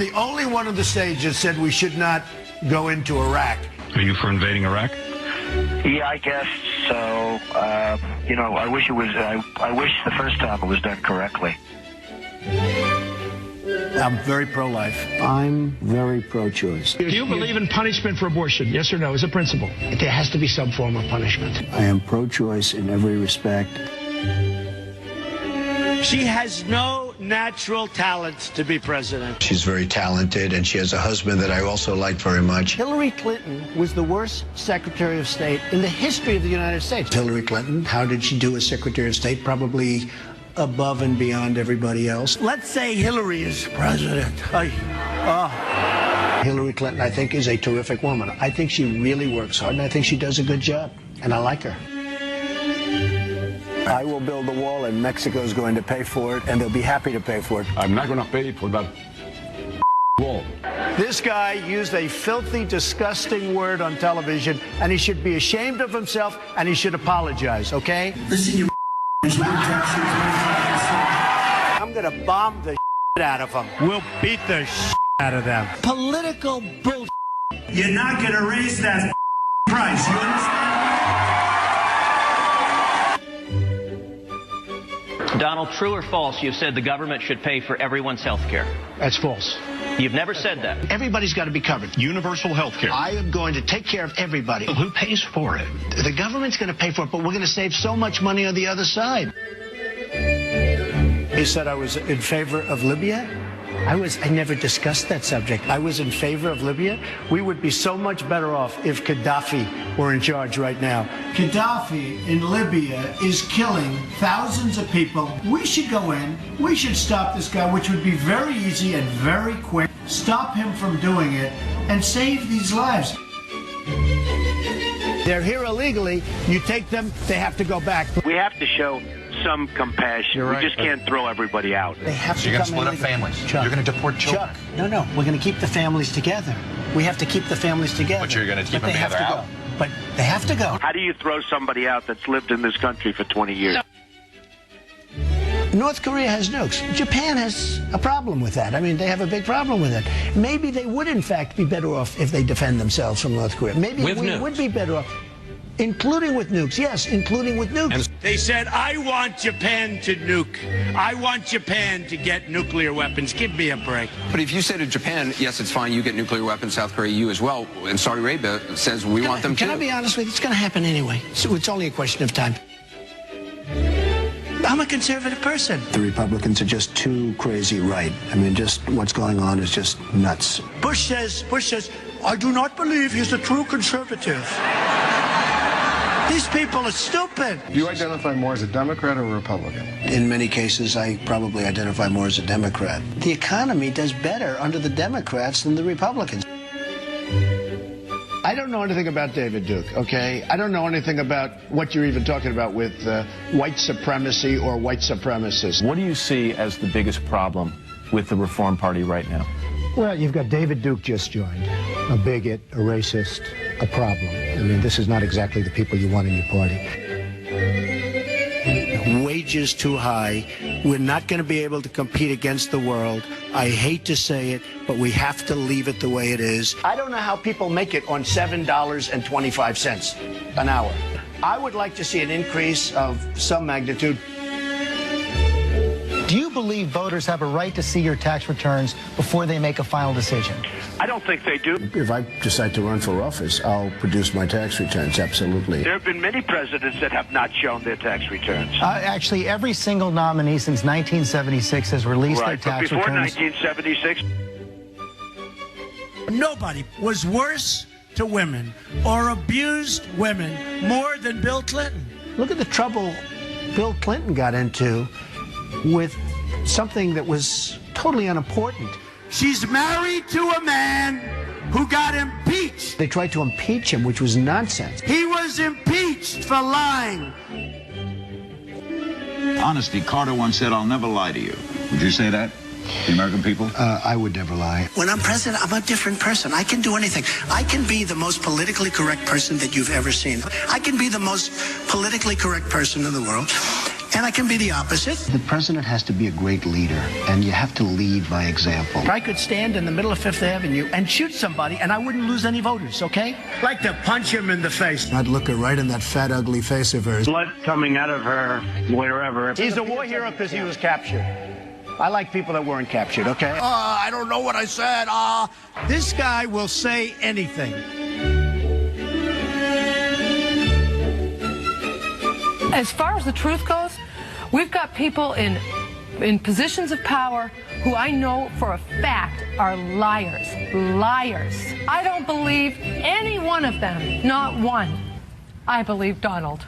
the only one on the stage that said we should not go into Iraq. Are you for invading Iraq? Yeah, I guess so. You know, I wish it was. I wish the first time it was done correctly. I'm very pro-life. I'm very pro-choice. Do you believe in punishment for abortion? Yes or no, as a principle? There has to be some form of punishment. I am pro-choice in every respect. She has no natural talent to be president. She's very talented, and she has a husband that I also like very much. Hillary Clinton was the worst Secretary of State in the history of the United States. Hillary Clinton, how did she do as Secretary of State? Probably above and beyond everybody else. Let's say Hillary is president. Hillary Clinton, I think, is a terrific woman. I think she really works hard, and I think she does a good job, and I like her. I will build the wall, and Mexico's going to pay for it, and they'll be happy to pay for it. I'm not going to pay for that wall. This guy used a filthy, disgusting word on television, and he should be ashamed of himself, and he should apologize, okay? Listen, you I'm going to bomb the out of them. We'll beat the out of them. Political bullshit. You're not going to raise that price, you understand? Donald, true or false, you've said the government should pay for everyone's health care? That's false. You've never said that. Everybody's got to be covered. Universal health care. I am going to take care of everybody. Who pays for it? The government's going to pay for it, but we're going to save so much money on the other side. He said I was in favor of Libya. I never discussed that subject. I was in favor of Libya. We would be so much better off if Gaddafi were in charge right now. Gaddafi in Libya is killing thousands of people. We should go in. We should stop this guy, which would be very easy and very quick. Stop him from doing it and save these lives. They're here illegally. You take them, they have to go back. We have to show some compassion. You're right. We just can't throw everybody out. They have So to you're going to come split in up families. Chuck, You're going to deport children. Chuck, no. We're going to keep the families together. We have to keep the families together. But you're going to keep them together out. But they have to go. How do you throw somebody out that's lived in this country for 20 years? North Korea has nukes. Japan has a problem with that. I mean, they have a big problem with it. Maybe they would, in fact, be better off if they defend themselves from North Korea. Maybe we would be better off. Including with nukes. Yes, including with nukes. They said, I want Japan to nuke. I want Japan to get nuclear weapons. Give me a break. But if you say to Japan, yes, it's fine, you get nuclear weapons, South Korea, you as well, and Saudi Arabia says we want them too. Can I be honest with you? It's going to happen anyway. So it's only a question of time. I'm a conservative person. The Republicans are just too crazy right. I mean, just what's going on is just nuts. Bush says, I do not believe he's a true conservative. These people are stupid. Do you identify more as a Democrat or a Republican? In many cases, I probably identify more as a Democrat. The economy does better under the Democrats than the Republicans. I don't know anything about David Duke, okay? I don't know anything about what you're even talking about with white supremacy or white supremacists. What do you see as the biggest problem with the Reform Party right now? Well, you've got David Duke just joined, a bigot, a racist, a problem. I mean, this is not exactly the people you want in your party. Wages too high. We're not going to be able to compete against the world. I hate to say it, but we have to leave it the way it is. I don't know how people make it on $7.25 an hour. I would like to see an increase of some magnitude. Do you believe voters have a right to see your tax returns before they make a final decision? I don't think they do. If I decide to run for office, I'll produce my tax returns, absolutely. There have been many presidents that have not shown their tax returns. Actually, every single nominee since 1976 has released their tax before returns. 1976. Nobody was worse to women or abused women more than Bill Clinton. Look at the trouble Bill Clinton got into with something that was totally unimportant. She's married to a man who got impeached. They tried to impeach him, which was nonsense. He was impeached for lying. Honesty, Carter once said, I'll never lie to you. Would you say that? The American people? I would never lie. When I'm president, I'm a different person. I can do anything. I can be the most politically correct person that you've ever seen. I can be the most politically correct person in the world. And I can be the opposite. The president has to be a great leader, and you have to lead by example. I could stand in the middle of Fifth Avenue and shoot somebody, and I wouldn't lose any voters, okay? Like to punch him in the face. I'd look her right in that fat, ugly face of hers. Blood coming out of her, wherever. He's a war hero because he was captured. I like people that weren't captured, okay? I don't know what I said. This guy will say anything. As far as the truth goes, we've got people in positions of power who I know for a fact are liars. Liars. I don't believe any one of them, not one. I believe Donald.